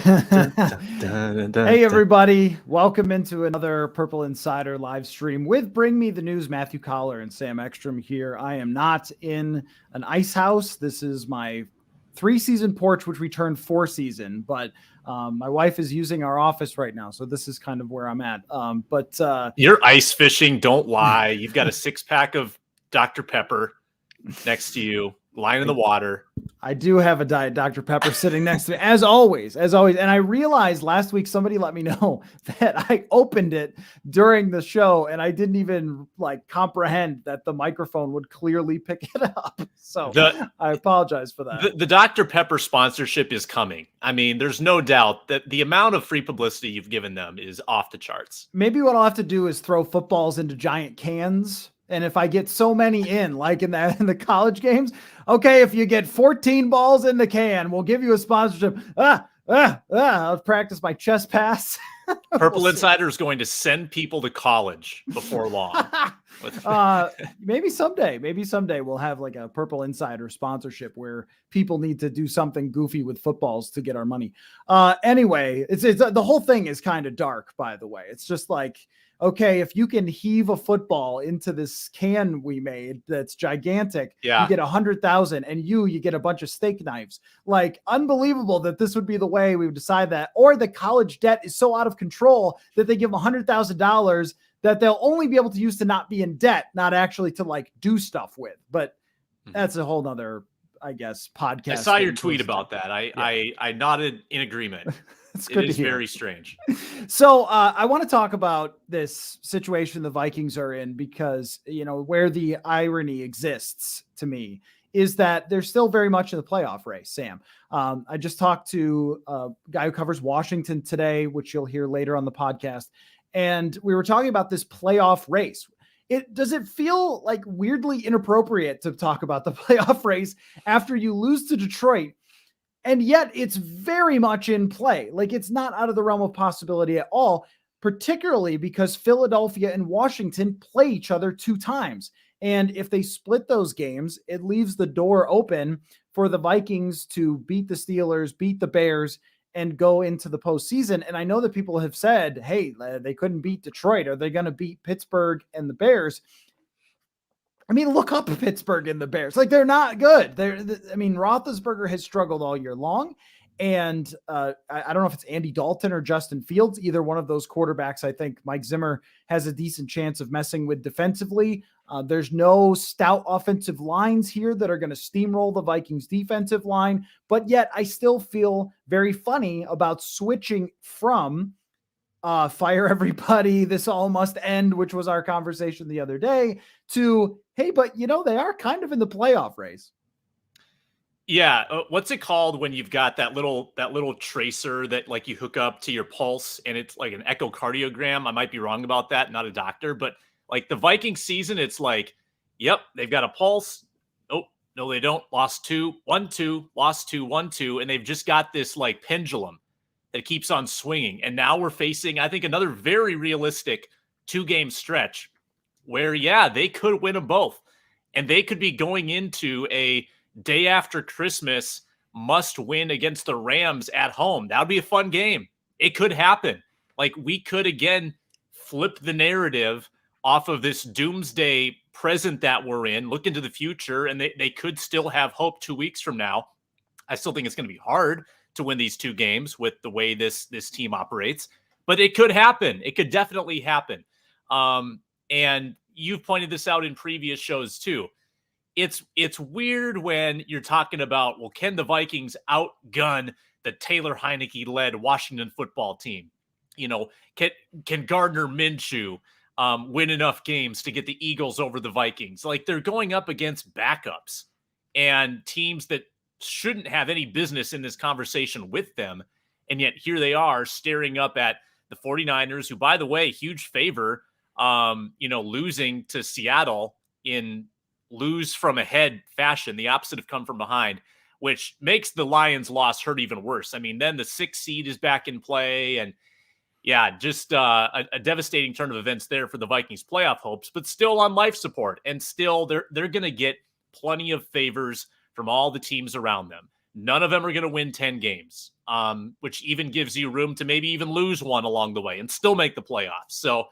Dun, dun, dun, dun, Hey, dun. everybody. Welcome into another Purple Insider live stream with Bring Me the News. Matthew Coller and Sam Ekstrom here. I am not in an ice house. This is my 3-season porch, which we turned 4-season, but my wife is using our office right now. So this is kind of where I'm at. You're ice fishing. Don't lie. You've got a 6-pack of Dr. Pepper next to you, lying in the water. I do have a Diet Dr. Pepper sitting next to me, as always. And I realized last week somebody let me know that I opened it during the show, and I didn't even comprehend that the microphone would clearly pick it up. So I apologize for that. The Dr. Pepper sponsorship is coming. I mean, there's no doubt that the amount of free publicity you've given them is off the charts. Maybe what I'll have to do is throw footballs into giant cans. And if I get so many in, like in the college games, okay, if you get 14 balls in the can, we'll give you a sponsorship. I'll practice my chest pass. Purple Insider is going to send people to college before long. Maybe someday we'll have like a Purple Insider sponsorship where people need to do something goofy with footballs to get our money. Anyway, it's the whole thing is kind of dark, by the way. It's just like, okay, if you can heave a football into this can we made that's gigantic, you get 100,000, and you get a bunch of steak knives. Like, unbelievable that this would be the way we would decide that. Or the college debt is so out of control that they give them $100,000 that they'll only be able to use to not be in debt, not actually to like do stuff with. But that's a whole nother, I guess, podcast. I saw your tweet about that. I nodded in agreement. It is very strange. So I want to talk about this situation the Vikings are in because, where the irony exists to me is that they're still very much in the playoff race, Sam. I just talked to a guy who covers Washington today, which you'll hear later on the podcast. And we were talking about this playoff race. Does it feel like weirdly inappropriate to talk about the playoff race after you lose to Detroit? And yet it's very much in play. Like, it's not out of the realm of possibility at all, particularly because Philadelphia and Washington play each other 2 times. And if they split those games, it leaves the door open for the Vikings to beat the Steelers, beat the Bears, and go into the postseason. And I know that people have said, hey, they couldn't beat Detroit. Are they going to beat Pittsburgh and the Bears? I mean, look up Pittsburgh and the Bears. Like, they're not good. Roethlisberger has struggled all year long. And I don't know if it's Andy Dalton or Justin Fields, either one of those quarterbacks. I think Mike Zimmer has a decent chance of messing with defensively. There's no stout offensive lines here that are going to steamroll the Vikings defensive line. But yet I still feel very funny about switching from fire everybody, this all must end, which was our conversation the other day, to, hey, but they are kind of in the playoff race. Yeah. What's it called when you've got that little tracer that like you hook up to your pulse and it's like an echocardiogram? I might be wrong about that. Not a doctor, but like the Viking season, it's like, yep, they've got a pulse. Oh, no, they don't. Lost 2, 1-2, lost 2, 1-2. And they've just got this like pendulum that keeps on swinging. And now we're facing, I think, another very realistic 2-game stretch where, they could win them both. And they could be going into a day after Christmas must win against the Rams at home. That would be a fun game. It could happen. Like, we could, again, flip the narrative off of this doomsday present that we're in, look into the future, and they could still have hope 2 weeks from now. I still think it's going to be hard to win these 2 games with the way this team operates, but it could happen. It could definitely happen. And you've pointed this out in previous shows too. It's weird when you're talking about, well, can the Vikings outgun the Taylor Heineke-led Washington football team? Can Gardner Minshew win enough games to get the Eagles over the Vikings? Like, they're going up against backups and teams that shouldn't have any business in this conversation with them. And yet here they are staring up at the 49ers, who, by the way, huge favor, losing to Seattle in lose from ahead fashion, the opposite of come from behind, which makes the Lions loss hurt even worse. I mean, then the 6th seed is back in play, and just a devastating turn of events there for the Vikings playoff hopes, but still on life support. And still they're going to get plenty of favors from all the teams around them. none of them are going to win 10 games, which even gives you room to maybe even lose one along the way and still make the playoffs. So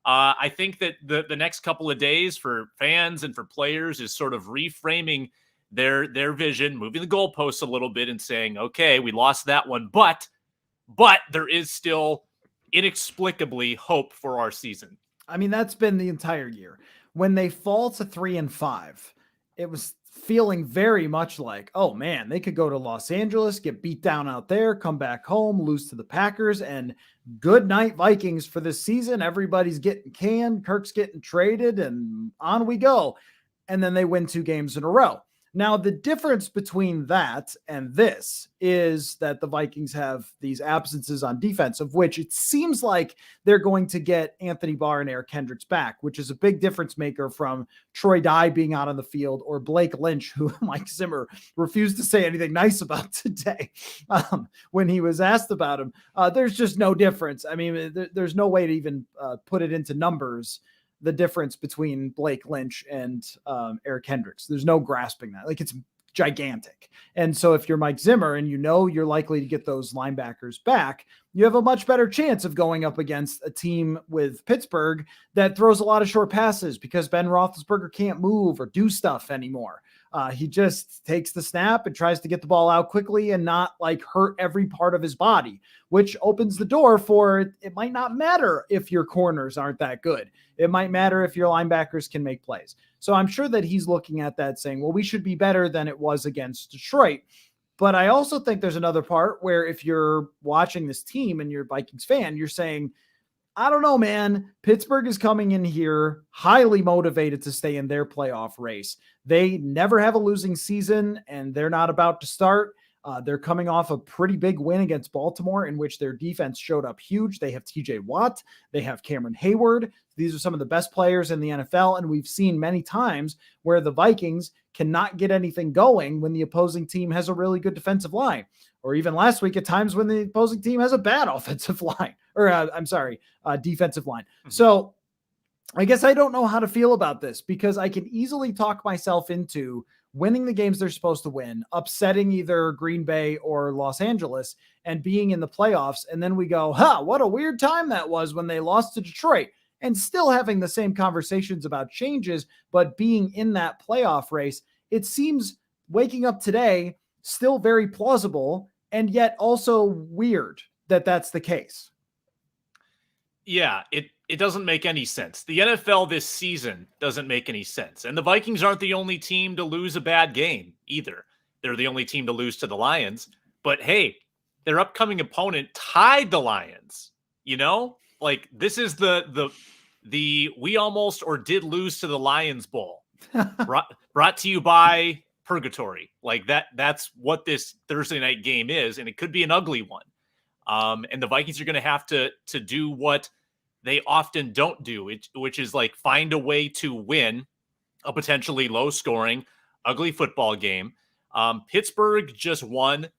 I think that the next couple of days for fans and for players is sort of reframing their vision, moving the goalposts a little bit and saying, okay, we lost that one, but there is still inexplicably hope for our season. I mean, that's been the entire year. When they fall to 3-5, it was feeling very much like, oh man, they could go to Los Angeles, get beat down out there, come back home, lose to the Packers, and good night Vikings for this season. Everybody's getting canned, Kirk's getting traded, and on we go. And then they win 2 games in a row. Now, the difference between that and this is that the Vikings have these absences on defense, of which it seems like they're going to get Anthony Barr and Eric Kendricks back, which is a big difference maker from Troy Dye being out on the field or Blake Lynch, who Mike Zimmer refused to say anything nice about today when he was asked about him. There's just no difference. I mean, there's no way to even put it into numbers, the difference between Blake Lynch and Eric Kendricks. There's no grasping that. Like, it's gigantic. And so if you're Mike Zimmer and you know you're likely to get those linebackers back, you have a much better chance of going up against a team with Pittsburgh that throws a lot of short passes because Ben Roethlisberger can't move or do stuff anymore. He just takes the snap and tries to get the ball out quickly and not like hurt every part of his body, which opens the door for it might not matter if your corners aren't that good. It might matter if your linebackers can make plays. So I'm sure that he's looking at that saying, well, we should be better than it was against Detroit. But I also think there's another part where if you're watching this team and you're a Vikings fan, you're saying, I don't know, man. Pittsburgh is coming in here highly motivated to stay in their playoff race. They never have a losing season, and they're not about to start. They're coming off a pretty big win against Baltimore in which their defense showed up huge. They have TJ Watt. They have Cameron Hayward. These are some of the best players in the NFL, and we've seen many times where the Vikings cannot get anything going when the opposing team has a really good defensive line, or even last week at times when the opposing team has a bad offensive line, or defensive line. Mm-hmm. So I guess I don't know how to feel about this because I can easily talk myself into winning the games they're supposed to win, upsetting either Green Bay or Los Angeles, and being in the playoffs. And then we go, what a weird time that was when they lost to Detroit, and still having the same conversations about changes, but being in that playoff race. It seems waking up today still very plausible, and yet also weird that that's the case. Yeah, it doesn't make any sense. The NFL this season doesn't make any sense. And the Vikings aren't the only team to lose a bad game either. They're the only team to lose to the Lions. But hey, their upcoming opponent tied the Lions. You know, like this is the we almost or did lose to the Lions Bowl. brought to you by Purgatory. Like that's what this Thursday night game is, and it could be an ugly one. And the Vikings are going to have to do what they often don't do, which is like find a way to win a potentially low scoring, ugly football game. Pittsburgh just won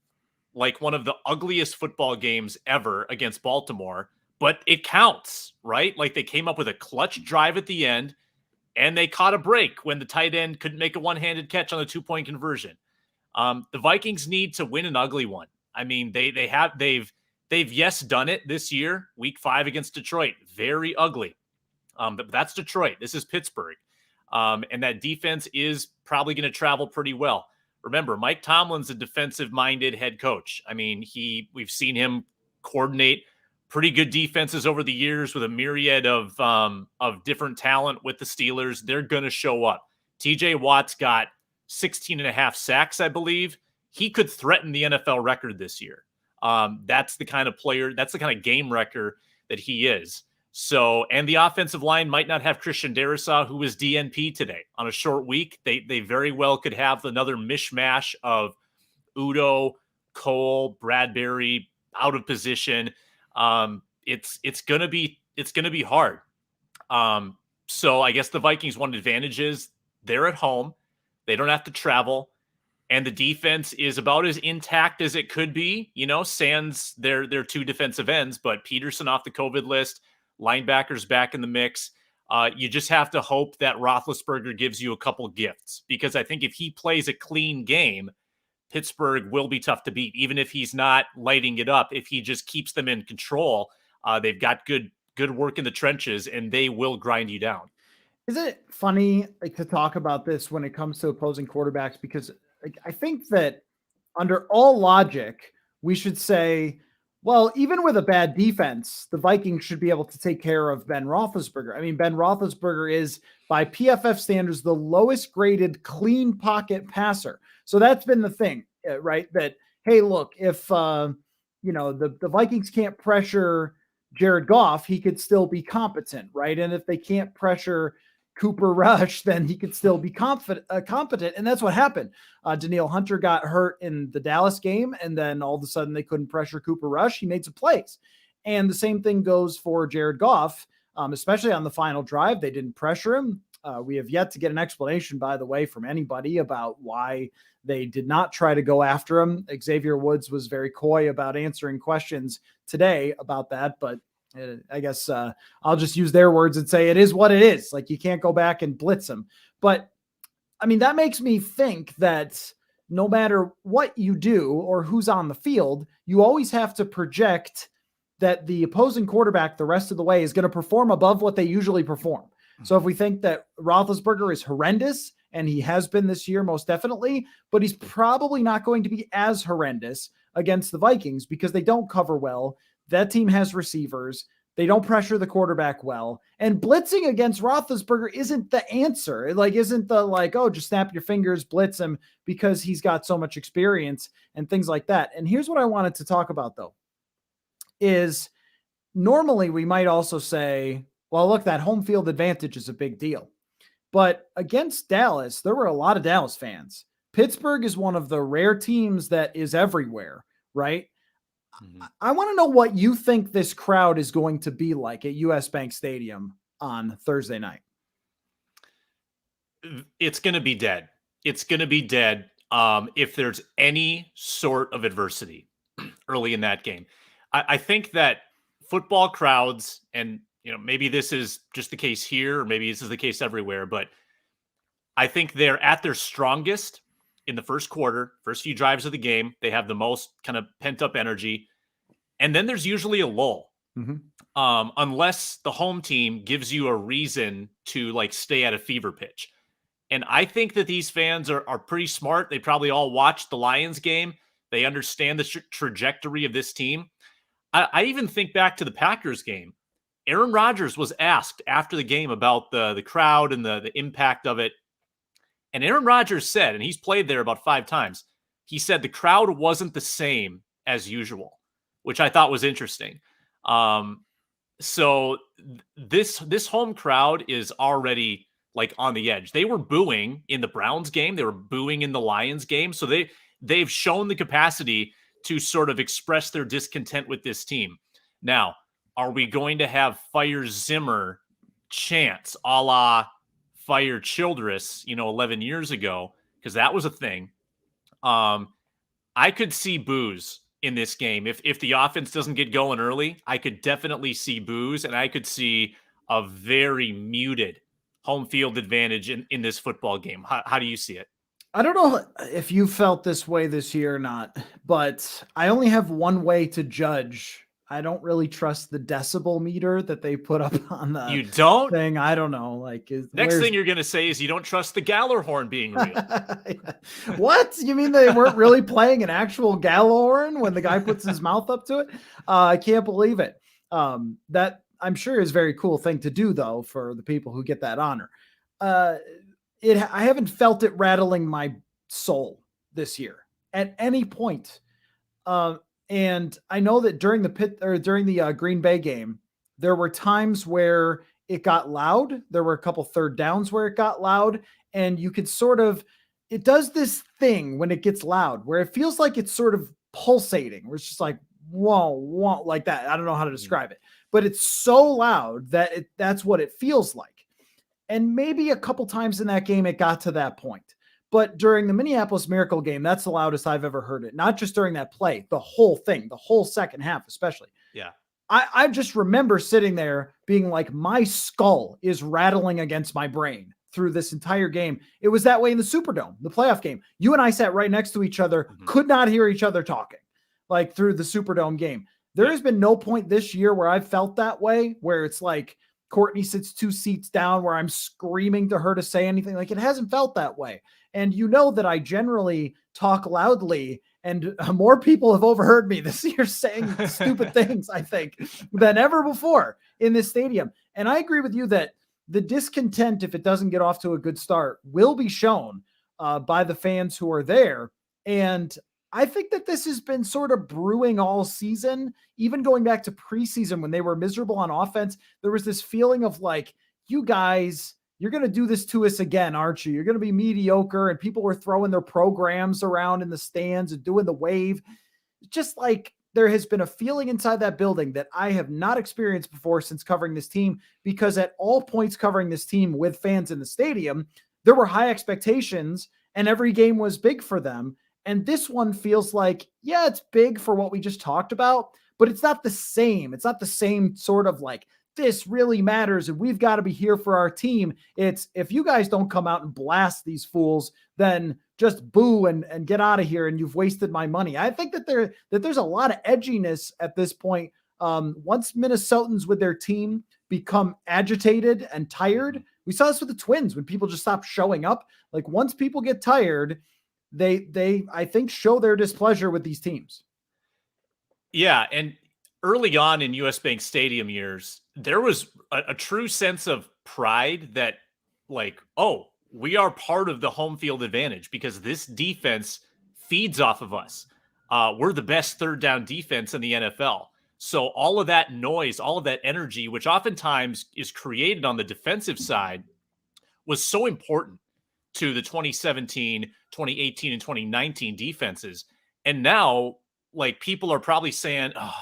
like one of the ugliest football games ever against Baltimore, but it counts, right? Like they came up with a clutch drive at the end and they caught a break when the tight end couldn't make a one-handed catch on the 2-point conversion. The Vikings need to win an ugly one. I mean, they've yes done it this year. Week 5 against Detroit, very ugly. But that's Detroit. This is Pittsburgh, and that defense is probably going to travel pretty well. Remember, Mike Tomlin's a defensive-minded head coach. I mean, we've seen him coordinate pretty good defenses over the years with a myriad of different talent with the Steelers. They're going to show up. TJ Watt's got 16 and a half sacks, I believe. He could threaten the NFL record this year. That's the kind of player, that's the kind of game wrecker that he is. So, and the offensive line might not have Christian Darrisaw, who was DNP today on a short week. They very well could have another mishmash of Udo, Cole, Bradbury out of position. It's gonna be hard. So I guess the Vikings' one advantage is they're at home. They don't have to travel. And the defense is about as intact as it could be, sans their 2 defensive ends, but Peterson off the COVID list, linebackers back in the mix. You just have to hope that Roethlisberger gives you a couple gifts, because I think if he plays a clean game, Pittsburgh will be tough to beat, even if he's not lighting it up. If he just keeps them in control, they've got good work in the trenches, and they will grind you down. Is it funny to talk about this when it comes to opposing quarterbacks? Because I think that under all logic, we should say, well, even with a bad defense, the Vikings should be able to take care of Ben Roethlisberger. I mean, Ben Roethlisberger is, by PFF standards, the lowest graded clean pocket passer. So that's been the thing, right? That, hey, look, if the Vikings can't pressure Jared Goff, he could still be competent, right? And if they can't pressure Cooper Rush, then he could still be competent. And that's what happened. Danielle Hunter got hurt in the Dallas game, and then all of a sudden they couldn't pressure Cooper Rush. He made some plays. And the same thing goes for Jared Goff, especially on the final drive. They didn't pressure him. We have yet to get an explanation, by the way, from anybody about why they did not try to go after him. Xavier Woods was very coy about answering questions today about that, but I guess I'll just use their words and say it is what it is. Like, you can't go back and blitz them. But I mean, that makes me think that no matter what you do or who's on the field, you always have to project that the opposing quarterback the rest of the way is going to perform above what they usually perform. So if we think that Roethlisberger is horrendous, and he has been this year most definitely, but he's probably not going to be as horrendous against the Vikings because they don't cover well. That team has receivers. They don't pressure the quarterback well. And blitzing against Roethlisberger isn't the answer. It isn't the oh, just snap your fingers, blitz him, because he's got so much experience and things like that. And here's what I wanted to talk about, though, is normally we might also say, well, look, that home field advantage is a big deal. But against Dallas, there were a lot of Dallas fans. Pittsburgh is one of the rare teams that is everywhere, right? Mm-hmm. I want to know what you think this crowd is going to be like at US Bank Stadium on Thursday night. It's going to be dead. It's going to be dead if there's any sort of adversity early in that game. I think that football crowds, and maybe this is just the case here, or maybe this is the case everywhere, but I think they're at their strongest in the first quarter, first few drives of the game. They have the most kind of pent up energy. And then there's usually a lull. Mm-hmm. Unless the home team gives you a reason to stay at a fever pitch. And I think that these fans are pretty smart. They probably all watched the Lions game. They understand the trajectory of this team. I even think back to the Packers game. Aaron Rodgers was asked after the game about the crowd and the impact of it. And Aaron Rodgers said, and he's played there about 5 times, he said the crowd wasn't the same as usual, which I thought was interesting. So this home crowd is already on the edge. They were booing in the Browns game. They were booing in the Lions game. So they've shown the capacity to sort of express their discontent with this team. Now, are we going to have Fire Zimmer chants a la Fire Childress, 11 years ago? Because that was a thing. I could see boos in this game. If the offense doesn't get going early, I could definitely see boos, and I could see a very muted home field advantage in this football game. How do you see it? I don't know if you felt this way this year or not, but I only have one way to judge. I don't really trust the decibel meter that they put up on the you don't thing. I don't know. Next thing you're going to say is you don't trust the Galler horn being real. What? You mean they weren't really playing an actual Galler horn when the guy puts his mouth up to it? I can't believe it. That I'm sure is a very cool thing to do, though, for the people who get that honor. I haven't felt it rattling my soul this year at any point. And I know that during the Green Bay game, there were times where it got loud. There were a couple third downs where it got loud, and you could it does this thing when it gets loud where it feels like it's sort of pulsating, where it's just like, whoa, whoa, like that. I don't know how to describe it, but it's so loud that that's what it feels like. And maybe a couple times in that game, it got to that point. But during the Minneapolis Miracle game, that's the loudest I've ever heard it. Not just during that play, the whole thing, the whole second half, especially. Yeah. I just remember sitting there being like, my skull is rattling against my brain through this entire game. It was that way in the Superdome, the playoff game. You and I sat right next to each other, could not hear each other talking, like through the Superdome game. There has been no point this year where I've felt that way, where it's like Courtney sits 2 seats down where I'm screaming to her to say anything. Like, it hasn't felt that way. And you know that I generally talk loudly, and more people have overheard me this year saying stupid things, I think, than ever before in this stadium. And I agree with you that the discontent, if it doesn't get off to a good start, will be shown by the fans who are there. And I think that this has been sort of brewing all season, even going back to preseason when they were miserable on offense. There was this feeling of like, you guys, you're going to do this to us again, aren't you? You're going to be mediocre. And people were throwing their programs around in the stands and doing the wave. Just like there has been a feeling inside that building that I have not experienced before since covering this team, because at all points covering this team with fans in the stadium, there were high expectations and every game was big for them. And this one feels like, yeah, it's big for what we just talked about, but it's not the same. It's not the same sort of like, this really matters and we've got to be here for our team. It's, if you guys don't come out and blast these fools, then just boo and get out of here and you've wasted my money. I think that there's a lot of edginess at this point. Once Minnesotans with their team become agitated and tired, we saw this with the Twins when people just stopped showing up. Like, once people get tired, they I think show their displeasure with these teams. Yeah, and early on in US Bank Stadium years, there was a true sense of pride that, like, oh, we are part of the home field advantage because this defense feeds off of us. We're the best third down defense in the NFL. So all of that noise, all of that energy, which oftentimes is created on the defensive side, was so important to the 2017, 2018, and 2019 defenses. And now, like, people are probably saying, oh,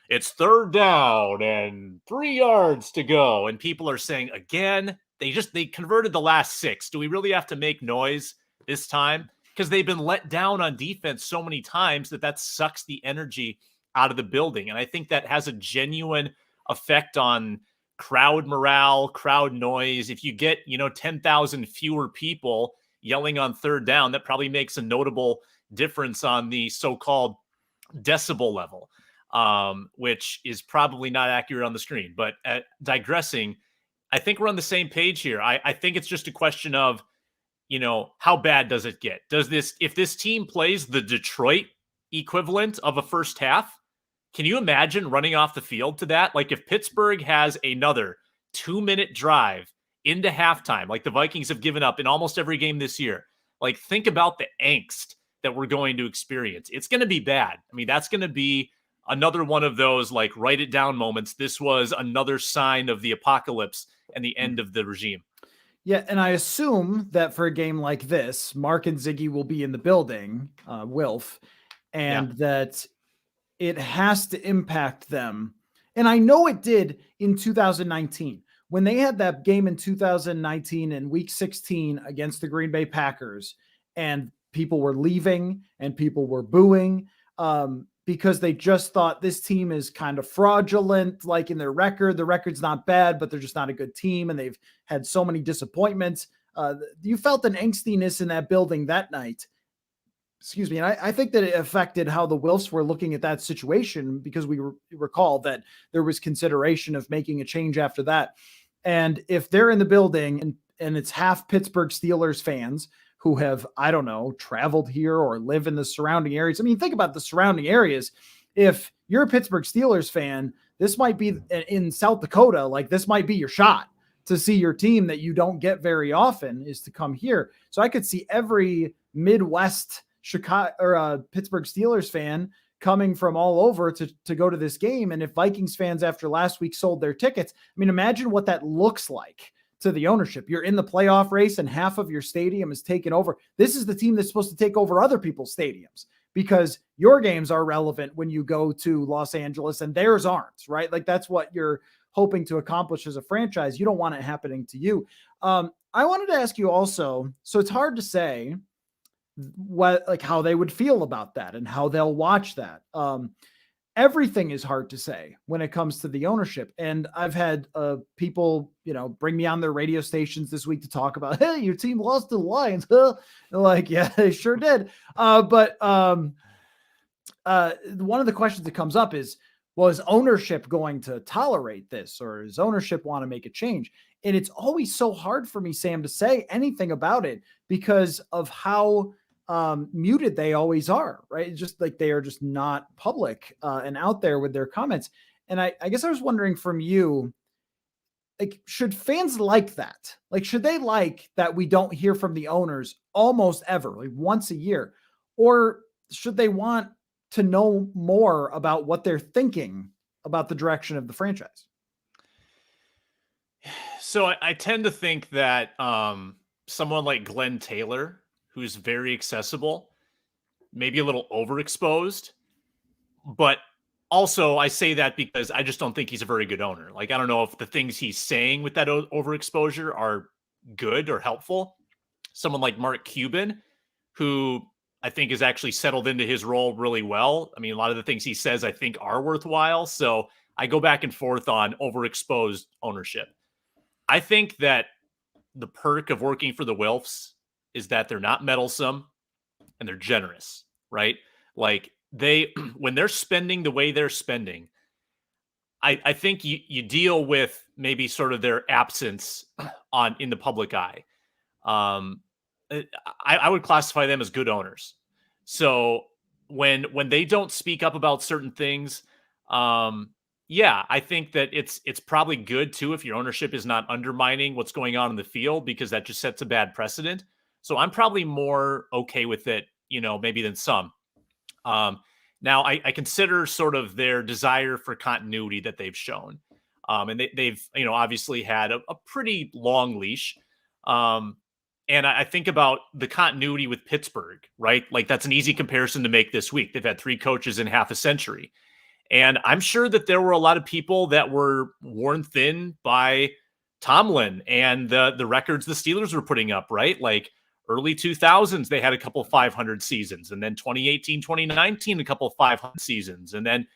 it's third down and 3 yards to go. And people are saying, again, they converted the last 6. Do we really have to make noise this time? Because they've been let down on defense so many times that sucks the energy out of the building. And I think that has a genuine effect on crowd morale, crowd noise. If you get, 10,000 fewer people yelling on third down, that probably makes a notable difference on the so-called decibel level, which is probably not accurate on the screen. But digressing, I think we're on the same page here. I think it's just a question of, how bad does it get? If this team plays the Detroit equivalent of a first half, can you imagine running off the field to that? Like, if Pittsburgh has another 2-minute drive into halftime, like the Vikings have given up in almost every game this year, like, think about the angst that we're going to experience. It's going to be bad. I mean, that's going to be another one of those, like, write it down moments. This was another sign of the apocalypse and the end of the regime. Yeah, and I assume that for a game like this, Mark and Ziggy will be in the building, Wilf, and that it has to impact them. And I know it did in 2019. When they had that game in 2019 in week 16 against the Green Bay Packers, and people were leaving and people were booing because they just thought this team is kind of fraudulent, like in their record. The record's not bad, but they're just not a good team, and they've had so many disappointments. You felt an angstiness in that building that night. Excuse me. And I think that it affected how the Wilfs were looking at that situation, because we recall that there was consideration of making a change after that. And if they're in the building and it's half Pittsburgh Steelers fans who have, I don't know, traveled here or live in the surrounding areas. I mean, think about the surrounding areas. If you're a Pittsburgh Steelers fan, this might be in South Dakota, like this might be your shot to see your team that you don't get very often, is to come here. So I could see every Midwest Chicago or Pittsburgh Steelers fan coming from all over to go to this game. And if Vikings fans after last week sold their tickets, I mean, imagine what that looks like to the ownership. You're in the playoff race and half of your stadium is taken over. This is the team that's supposed to take over other people's stadiums, because your games are relevant when you go to Los Angeles and theirs aren't, right? Like, that's what you're hoping to accomplish as a franchise. You don't want it happening to you. I wanted to ask you also, so it's hard to say how they would feel about that and how they'll watch that. everything is hard to say when it comes to the ownership. And I've had people, bring me on their radio stations this week to talk about, hey, your team lost to the Lions. Huh? Like, yeah, they sure did. But one of the questions that comes up is, well, is ownership going to tolerate this, or does ownership want to make a change? And it's always so hard for me, Sam, to say anything about it because of how muted they always are, right? It's just like they are just not public and out there with their comments. And I guess I was wondering from you, like, should fans like that? Like, should they like that we don't hear from the owners almost ever, like once a year? Or should they want to know more about what they're thinking about the direction of the franchise? So I tend to think that someone like Glenn Taylor, who's very accessible, maybe a little overexposed, but also I say that because I just don't think he's a very good owner. Like, I don't know if the things he's saying with that overexposure are good or helpful. Someone like Mark Cuban, who I think has actually settled into his role really well. I mean, a lot of the things he says I think are worthwhile. So I go back and forth on overexposed ownership. I think that the perk of working for the Wilfs is that they're not meddlesome and they're generous, right? Like, they, when they're spending the way they're spending, I think you deal with maybe sort of their absence in the public eye. I would classify them as good owners. So when they don't speak up about certain things, yeah, I think that it's probably good too if your ownership is not undermining what's going on in the field, because that just sets a bad precedent. So I'm probably more okay with it, maybe than some. Now I consider sort of their desire for continuity that they've shown. And they've, obviously had a pretty long leash. And I think about the continuity with Pittsburgh, right? Like, that's an easy comparison to make this week. They've had 3 coaches in half a century. And I'm sure that there were a lot of people that were worn thin by Tomlin and the records the Steelers were putting up, right? Like, early 2000s, they had a couple 500 seasons. And then 2018, 2019, a couple 500 seasons. And then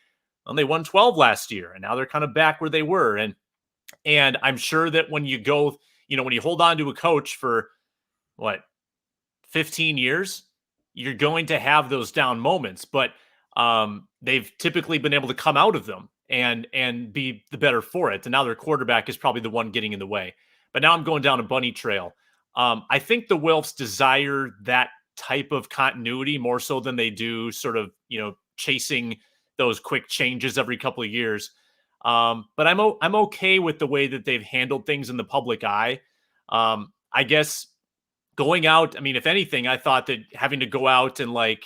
they won 12 last year. And now they're kind of back where they were. And I'm sure that when you go, when you hold on to a coach for, 15 years, you're going to have those down moments. But they've typically been able to come out of them and be the better for it. And now their quarterback is probably the one getting in the way. But now I'm going down a bunny trail. I think the Wilfs desire that type of continuity more so than they do sort of, chasing those quick changes every couple of years. But I'm okay with the way that they've handled things in the public eye. I guess going out, I mean, if anything, I thought that having to go out and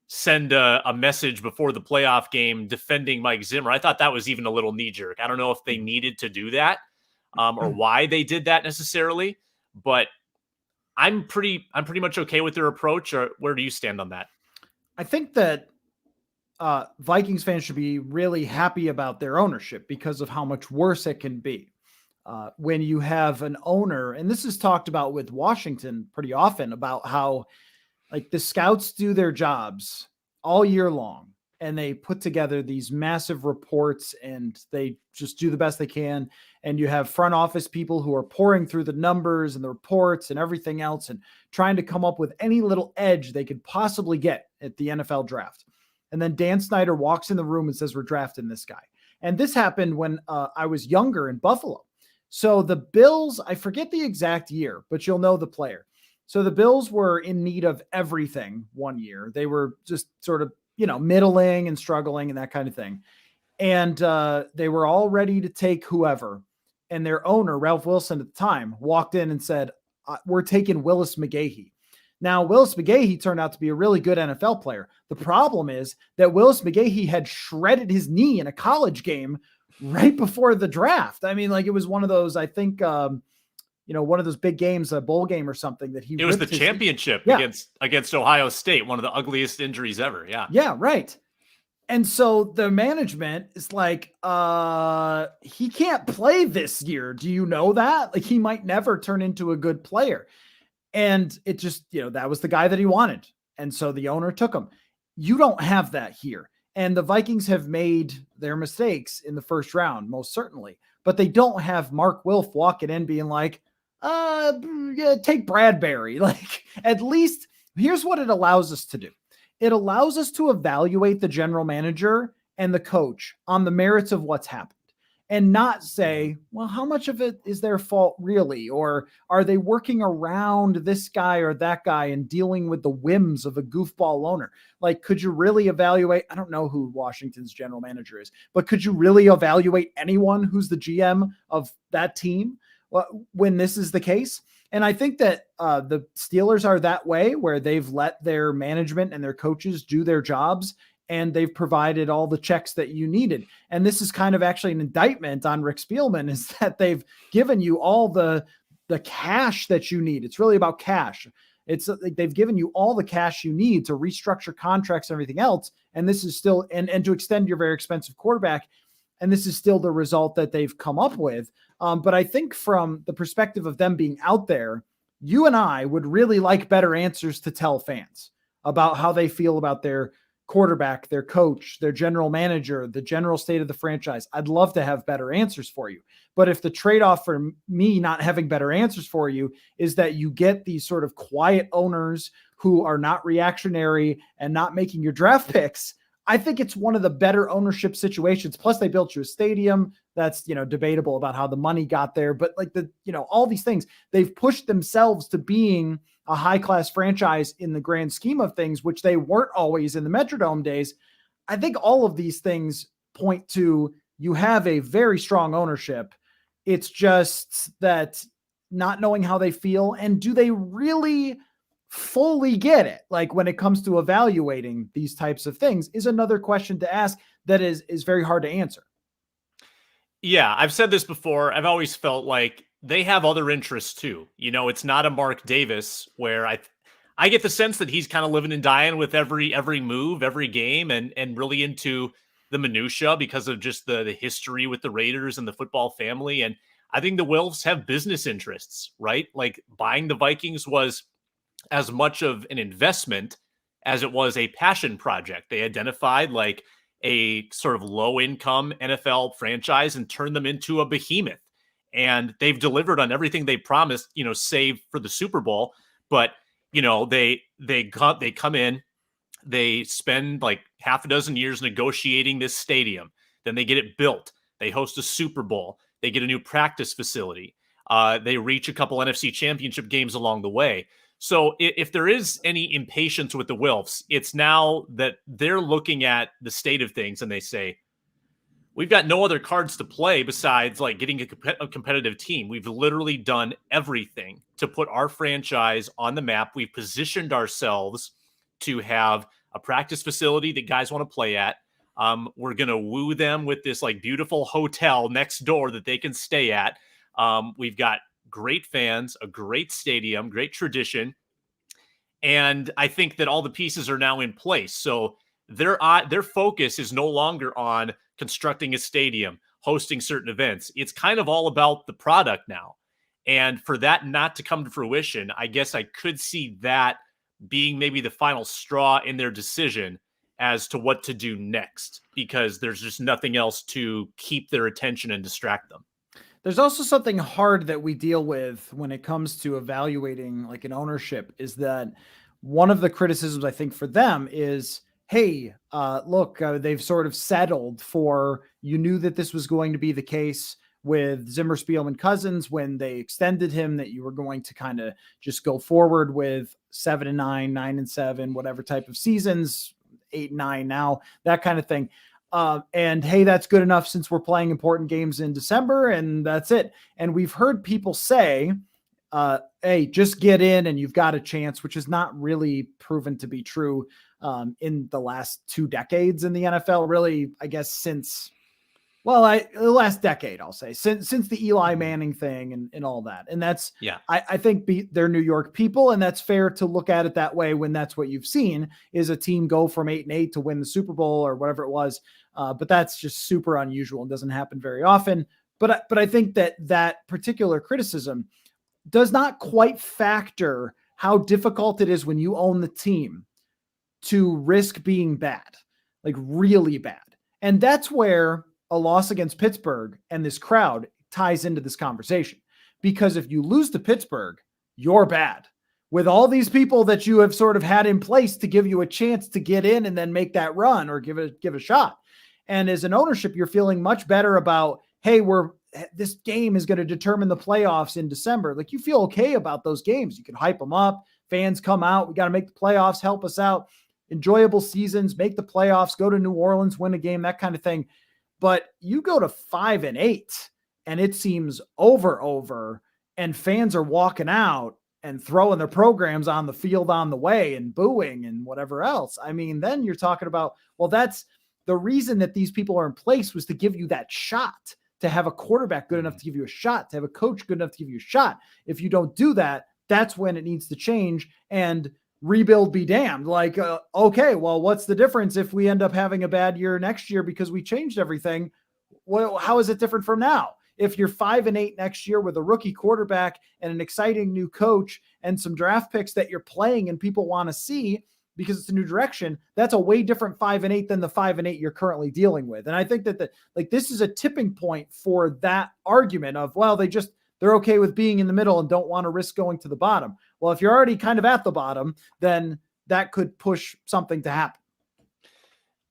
send a message before the playoff game defending Mike Zimmer, I thought that was even a little knee jerk. I don't know if they needed to do that or why they did that necessarily, but I'm pretty much okay with their approach. Or where do you stand on that? I think that Vikings fans should be really happy about their ownership because of how much worse it can be. When you have an owner, and this is talked about with Washington pretty often, about how the scouts do their jobs all year long and they put together these massive reports and they just do the best they can. And you have front office people who are pouring through the numbers and the reports and everything else and trying to come up with any little edge they could possibly get at the NFL draft. And then Dan Snyder walks in the room and says, we're drafting this guy. And this happened when I was younger in Buffalo. So the Bills, I forget the exact year, but you'll know the player. So the Bills were in need of everything one year. They were just sort of, middling and struggling and that kind of thing. And they were all ready to take whoever. And their owner, Ralph Wilson at the time, walked in and said, we're taking Willis McGahee. Now, Willis McGahee turned out to be a really good NFL player. The problem is that Willis McGahee had shredded his knee in a college game right before the draft. I mean, it was one of those, I think, one of those big games, a bowl game or something that he. It was the championship against Ohio State, one of the ugliest injuries ever. Yeah. Yeah. Right. And so the management is like, he can't play this year. Do you know that? He might never turn into a good player. And it just, that was the guy that he wanted. And so the owner took him. You don't have that here. And the Vikings have made their mistakes in the first round, most certainly, but they don't have Mark Wilf walking in being like, yeah, take Bradbury. Like, at least here's what it allows us to do. It allows us to evaluate the general manager and the coach on the merits of what's happened and not say, well, how much of it is their fault really? Or are they working around this guy or that guy and dealing with the whims of a goofball owner? Like, could you really evaluate? I don't know who Washington's general manager is, but could you really evaluate anyone who's the GM of that team when this is the case? And I think that the Steelers are that way, where they've let their management and their coaches do their jobs, and they've provided all the checks that you needed. And this is kind of actually an indictment on Rick Spielman, is that they've given you all the cash that you need. It's really about cash. It's like they've given you all the cash you need to restructure contracts and everything else. And this is still, and to extend your very expensive quarterback. And this is still the result that they've come up with. But I think from the perspective of them being out there, you and I would really like better answers to tell fans about how they feel about their quarterback, their coach, their general manager, the general state of the franchise. I'd love to have better answers for you. But if the trade-off for me not having better answers for you is that you get these sort of quiet owners who are not reactionary and not making your draft picks, I think it's one of the better ownership situations. Plus they built you a stadium. That's, debatable about how the money got there, but like all these things, they've pushed themselves to being a high-class franchise in the grand scheme of things, which they weren't always in the Metrodome days. I think all of these things point to you have a very strong ownership. It's just that not knowing how they feel, and do they really fully get it? Like, when it comes to evaluating these types of things is another question to ask that is very hard to answer. Yeah, I've said this before. I've always felt like they have other interests too. It's not a Mark Davis where I get the sense that he's kind of living and dying with every move, every game, and really into the minutia because of just the history with the Raiders and the football family. And I think the Wilfs have business interests, right? Like, buying the Vikings was as much of an investment as it was a passion project. They identified like a sort of low income NFL franchise and turned them into a behemoth. And they've delivered on everything they promised, save for the Super Bowl. But, they come in, they spend like half a dozen years negotiating this stadium. Then they get it built. They host a Super Bowl. They get a new practice facility. They reach a couple NFC championship games along the way. So if there is any impatience with the Wilfs, it's now that they're looking at the state of things and they say, we've got no other cards to play besides like getting a competitive team. We've literally done everything to put our franchise on the map. We've positioned ourselves to have a practice facility that guys want to play at. We're going to woo them with this like beautiful hotel next door that they can stay at. We've got great fans, a great stadium, great tradition. And I think that all the pieces are now in place. So their focus is no longer on constructing a stadium, hosting certain events. It's kind of all about the product now. And for that not to come to fruition, I guess I could see that being maybe the final straw in their decision as to what to do next, because there's just nothing else to keep their attention and distract them. There's also something hard that we deal with when it comes to evaluating like an ownership, is that one of the criticisms I think for them is, hey, look, they've sort of settled for, you knew that this was going to be the case with Zimmer, Spielman, Cousins when they extended him, that you were going to kind of just go forward with 7-9, 9-7, whatever type of seasons, 8-9 now, that kind of thing. And hey, that's good enough since we're playing important games in December, and that's it. And we've heard people say, hey, just get in and you've got a chance, which is not really proven to be true in the last 2 decades in the NFL, really, I guess, since, the last decade, I'll say, since the Eli Manning thing and all that. And that's, yeah, I think they're New York people, and that's fair to look at it that way when that's what you've seen, is a team go from 8-8 to win the Super Bowl or whatever it was. But that's just super unusual and doesn't happen very often. But I think that particular criticism does not quite factor how difficult it is when you own the team to risk being bad. like really bad. And that's where a loss against Pittsburgh and this crowd ties into this conversation. Because if you lose to Pittsburgh, you're bad. With all these people that you have sort of had in place to give you a chance to get in and then make that run or give a shot. And as an ownership, you're feeling much better about, hey, this game is going to determine the playoffs in December. Like, you feel okay about those games. You can hype them up. Fans come out. We got to make the playoffs, help us out. Enjoyable seasons, make the playoffs, go to New Orleans, win a game, that kind of thing. But you go to 5-8 and it seems over, and fans are walking out and throwing their programs on the field on the way and booing and whatever else. I mean, then you're talking about, well, that's the reason that these people are in place, was to give you that shot, to have a quarterback good enough to give you a shot, to have a coach good enough to give you a shot. If you don't do that, that's when it needs to change and rebuild be damned. Like, okay, well, what's the difference if we end up having a bad year next year because we changed everything? Well, how is it different from now? If you're 5-8 next year with a rookie quarterback and an exciting new coach and some draft picks that you're playing and people want to see because it's a new direction, that's a way different 5-8 than the 5-8 you're currently dealing with. And I think that this is a tipping point for that argument of, well, they're okay with being in the middle and don't want to risk going to the bottom. Well, if you're already kind of at the bottom, then that could push something to happen.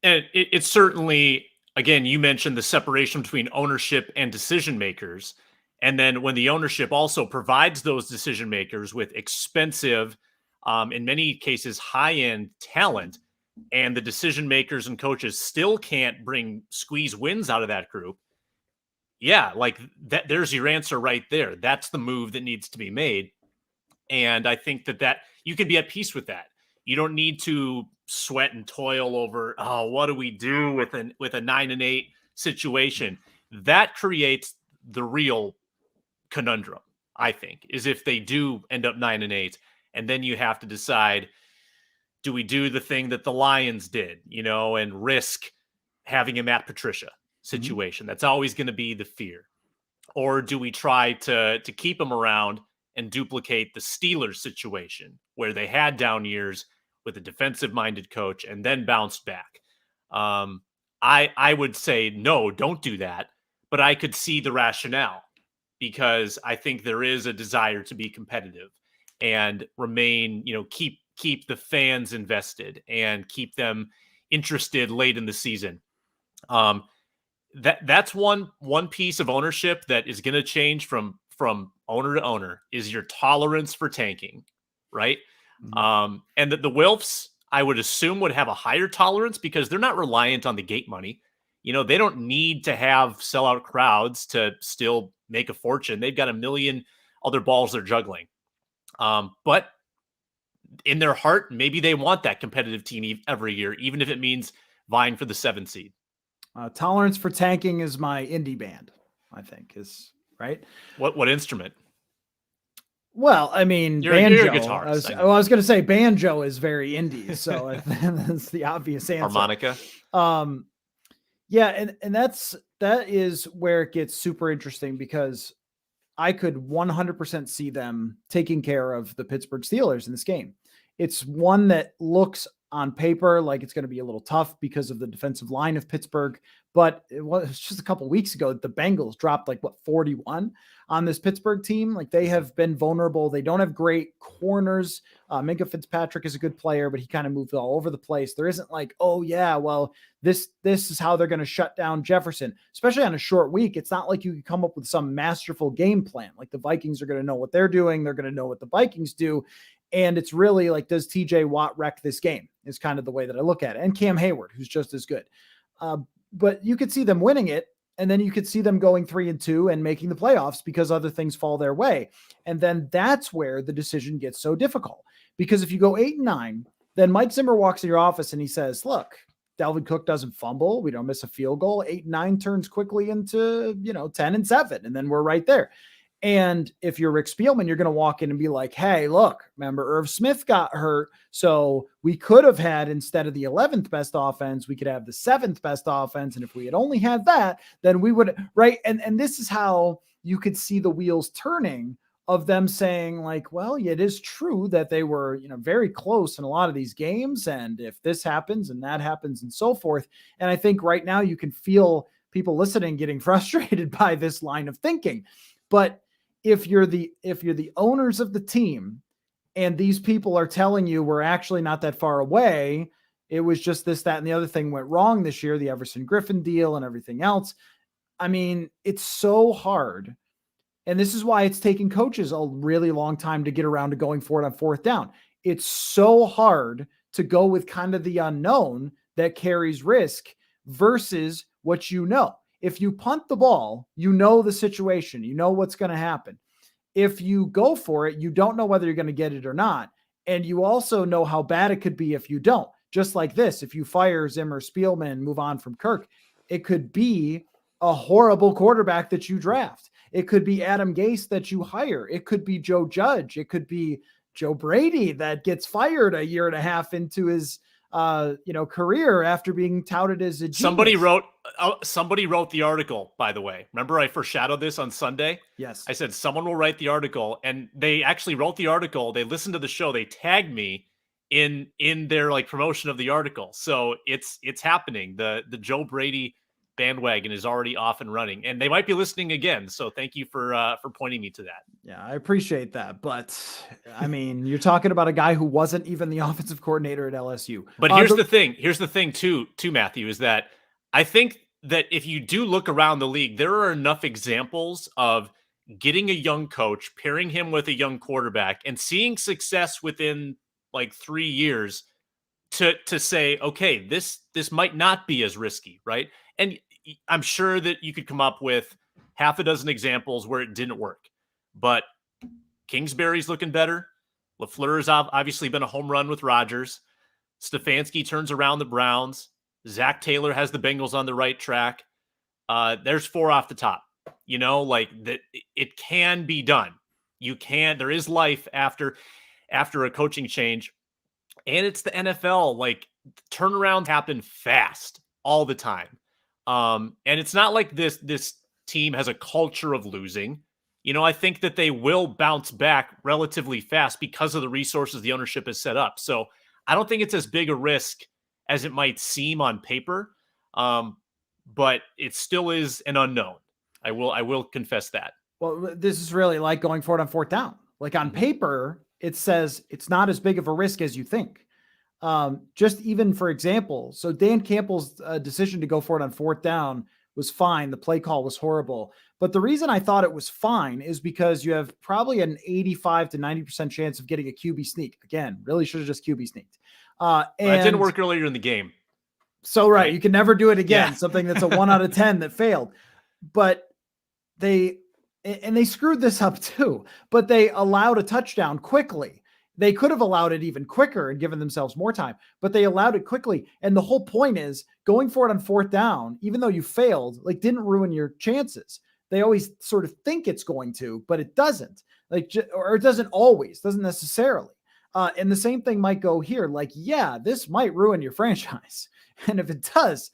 And it's certainly, again, you mentioned the separation between ownership and decision makers. And then when the ownership also provides those decision makers with expensive, in many cases, high-end talent, and the decision makers and coaches still can't squeeze wins out of that group. Yeah, like that, there's your answer right there. That's the move that needs to be made. And I think that you can be at peace with that. You don't need to sweat and toil over, oh, what do we do with a 9-8 situation? That creates the real conundrum, I think, is if they do end up 9-8, and then you have to decide, do we do the thing that the Lions did, and risk having a Matt Patricia situation? Mm-hmm. That's always going to be the fear. Or do we try to keep him around and duplicate the Steelers situation where they had down years with a defensive-minded coach and then bounced back? I would say, no, don't do that. But I could see the rationale, because I think there is a desire to be competitive and remain, keep the fans invested and keep them interested late in the season. That's one piece of ownership that is going to change from owner to owner, is your tolerance for tanking, right? Mm-hmm. And that the Wilfs, I would assume, would have a higher tolerance because they're not reliant on the gate money. They don't need to have sellout crowds to still make a fortune. They've got a million other balls they're juggling. But in their heart, maybe they want that competitive team every year, even if it means vying for the 7th seed. Tolerance for tanking is my indie band, I think, is right. What instrument? Well, I mean, banjo. You're a guitarist. I was going to say banjo is very indie, so that's the obvious answer. Harmonica. Yeah, and that is where it gets super interesting, because I could 100% see them taking care of the Pittsburgh Steelers in this game. It's one that looks on paper like it's going to be a little tough because of the defensive line of Pittsburgh, but it was just a couple of weeks ago that the Bengals dropped 41 on this Pittsburgh team. Like, they have been vulnerable. They don't have great corners. Minka Fitzpatrick is a good player, but he kind of moved all over the place. There isn't oh yeah, well, this is how they're going to shut down Jefferson, especially on a short week. It's not like you can come up with some masterful game plan. Like, the Vikings are going to know what they're doing. They're going to know what the Vikings do. And it's really does TJ Watt wreck this game, is kind of the way that I look at it. And Cam Hayward, who's just as good. But you could see them winning it, and then you could see them going 3-2 and making the playoffs because other things fall their way. And then that's where the decision gets so difficult, because if you go 8-9, then Mike Zimmer walks in your office and he says, look, Dalvin Cook doesn't fumble. We don't miss a field goal. 8-9 turns quickly into, 10-7, and then we're right there. And if you're Rick Spielman, you're going to walk in and be like, hey, look, remember Irv Smith got hurt. So we could have had, instead of the 11th best offense, we could have the 7th best offense. And if we had only had that, then we would, right. And this is how you could see the wheels turning of them saying like, well, it is true that they were, very close in a lot of these games. And if this happens and that happens and so forth. And I think right now you can feel people listening getting frustrated by this line of thinking. But if you're the owners of the team and these people are telling you we're actually not that far away, it was just this, that, and the other thing went wrong this year, the Everson Griffin deal and everything else. I mean, it's so hard. And this is why it's taken coaches a really long time to get around to going for it on fourth down. It's so hard to go with kind of the unknown that carries risk versus what you know. If you punt the ball, you know the situation, you know what's going to happen. If you go for it, you don't know whether you're going to get it or not. And you also know how bad it could be if you don't. Just like this, if you fire Zimmer, Spielman, move on from Kirk, it could be a horrible quarterback that you draft. It could be Adam Gase that you hire. It could be Joe Judge. It could be Joe Brady that gets fired a year and a half into his career after being touted as a genius. Somebody wrote the article, by the way. Remember I foreshadowed this on Sunday? Yes. I said someone will write the article, and they actually wrote the article. They listened to the show. They tagged me in their like promotion of the article. So it's happening. The Joe Brady bandwagon is already off and running, and they might be listening again. So thank you for pointing me to that. Yeah, I appreciate that. But I mean, you're talking about a guy who wasn't even the offensive coordinator at LSU. But here's the thing too, Matthew, is that I think that if you do look around the league, there are enough examples of getting a young coach, pairing him with a young quarterback, and seeing success within like 3 years to say, okay, this might not be as risky, right? And I'm sure that you could come up with half a dozen examples where it didn't work. But Kingsbury's looking better. LaFleur's obviously been a home run with Rodgers. Stefanski turns around the Browns. Zach Taylor has the Bengals on the right track. There's 4 off the top. Like that, it can be done. There is life after a coaching change. And it's the NFL. Like, turnarounds happen fast all the time. And it's not like this team has a culture of losing. I think that they will bounce back relatively fast because of the resources the ownership has set up. So I don't think it's as big a risk as it might seem on paper. But it still is an unknown. I will confess that. Well, this is really like going for it on fourth down. Like on paper, it says it's not as big of a risk as you think. Just even for example, so Dan Campbell's decision to go for it on fourth down was fine. The play call was horrible. But the reason I thought it was fine is because you have probably an 85 to 90% chance of getting a QB sneak. Again, really should have just QB sneaked. And that didn't work earlier in the game. So, right. You can never do it again. Something that's a 1 out of 10 that failed. But they screwed this up too, but they allowed a touchdown quickly. They could have allowed it even quicker and given themselves more time, but they allowed it quickly. And the whole point is going for it on fourth down, even though you failed, like didn't ruin your chances. They always sort of think it's going to, but it doesn't. Or it doesn't always, doesn't necessarily. And the same thing might go here. Like, yeah, this might ruin your franchise. And if it does,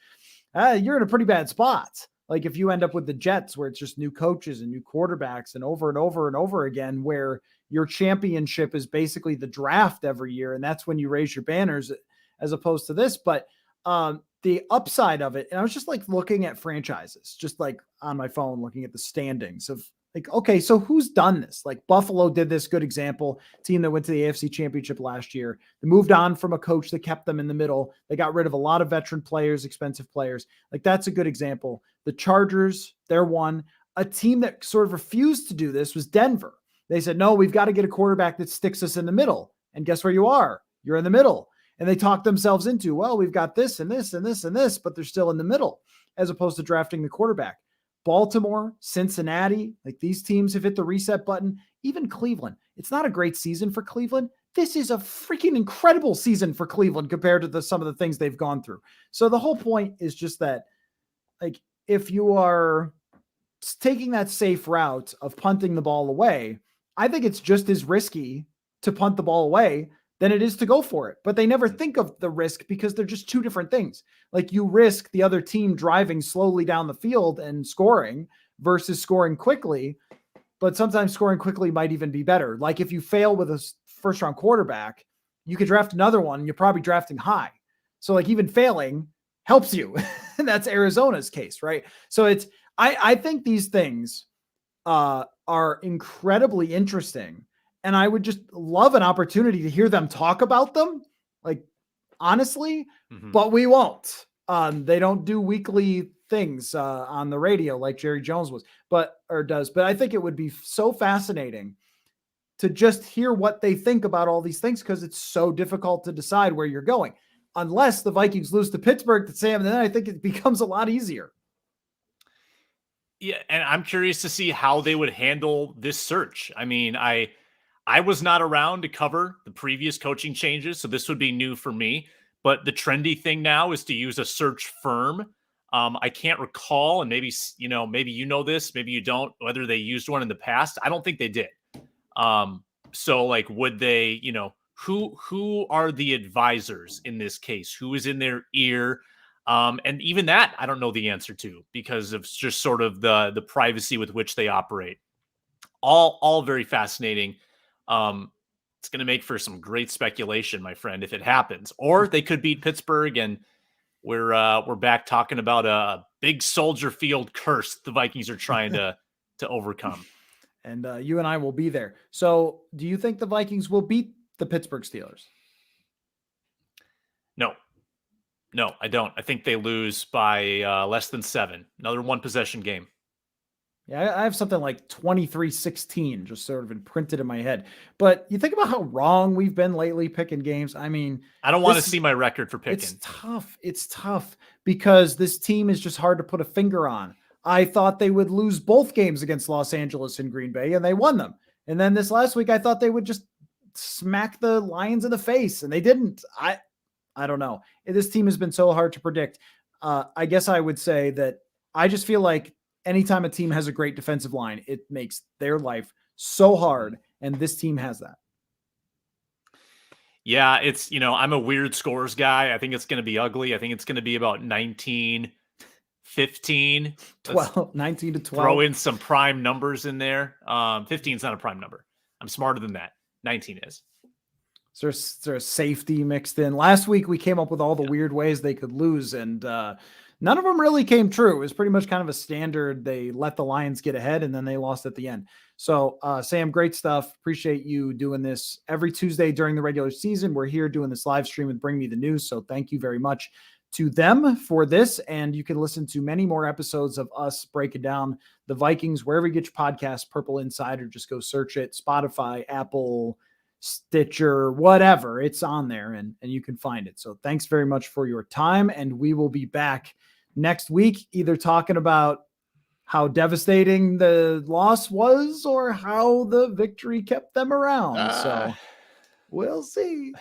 you're in a pretty bad spot. Like if you end up with the Jets where it's just new coaches and new quarterbacks and over and over and over again, where your championship is basically the draft every year. And that's when you raise your banners as opposed to this. But the upside of it, and I was just like looking at franchises, just like on my phone, looking at the standings of like, okay, so who's done this? Like Buffalo did this, good example, team that went to the AFC Championship last year. They moved on from a coach that kept them in the middle. They got rid of a lot of veteran players, expensive players. Like that's a good example. The Chargers, they're one. A team that sort of refused to do this was Denver. They said, no, we've got to get a quarterback that sticks us in the middle. And guess where you are? You're in the middle. And they talked themselves into, well, we've got this and this and this and this, but they're still in the middle as opposed to drafting the quarterback. Baltimore, Cincinnati, like these teams have hit the reset button. Even Cleveland. It's not a great season for Cleveland. This is a freaking incredible season for Cleveland compared to some of the things they've gone through. So the whole point is just that, like, if you are taking that safe route of punting the ball away, I think it's just as risky to punt the ball away than it is to go for it. But they never think of the risk because they're just two different things. Like you risk the other team driving slowly down the field and scoring versus scoring quickly. but sometimes scoring quickly might even be better. Like if you fail with a first round quarterback, you could draft another one. You're probably drafting high. So like even failing helps you. And that's Arizona's case, right? So I think these things are incredibly interesting. And I would just love an opportunity to hear them talk about them, like honestly, but we won't. They don't do weekly things on the radio like Jerry Jones does. But I think it would be so fascinating to just hear what they think about all these things, because it's so difficult to decide where you're going. Unless the Vikings lose to Pittsburgh, to Sam, then I think it becomes a lot easier. Yeah, and I'm curious to see how they would handle this search. I mean, I was not around to cover the previous coaching changes, so this would be new for me. But the trendy thing now is to use a search firm. I can't recall, and maybe you know this, maybe you don't, whether they used one in the past. I don't think they did. So like, would they, who are the advisors in this case? Who is in their ear? And even that, I don't know the answer to, because of just sort of the privacy with which they operate. All very fascinating. It's going to make for some great speculation, my friend, if it happens. Or they could beat Pittsburgh, and we're back talking about a big Soldier Field curse the Vikings are trying to overcome. And you and I will be there. So do you think the Vikings will beat the Pittsburgh Steelers? No, I don't. I think they lose by less than 7. Another one possession game. Yeah, I have something like 23-16 just sort of imprinted in my head. But you think about how wrong we've been lately picking games. I mean, I don't want to see my record for picking. It's tough because this team is just hard to put a finger on. I thought they would lose both games against Los Angeles and Green Bay, and they won them. And then this last week, I thought they would just smack the Lions in the face, and they didn't. I don't know. This team has been so hard to predict. I guess I would say that I just feel like anytime a team has a great defensive line, it makes their life so hard, and this team has that. Yeah, it's, I'm a weird scores guy. I think it's going to be ugly. I think it's going to be about 19-15. 19 to 12. Throw in some prime numbers in there. 15 is not a prime number. I'm smarter than that. 19 is. So there's safety mixed in. Last week, we came up with all the weird ways they could lose, and none of them really came true. It was pretty much kind of a standard. They let the Lions get ahead, and then they lost at the end. So, Sam, great stuff. Appreciate you doing this every Tuesday during the regular season. We're here doing this live stream with Bring Me the News, so thank you very much to them for this. And you can listen to many more episodes of us breaking down the Vikings wherever you get your podcast. Purple Insider, just go search it. Spotify, Apple, Stitcher, whatever, it's on there, and you can find it. So thanks very much for your time, and we will be back next week, either talking about how devastating the loss was or how the victory kept them around. So we'll see.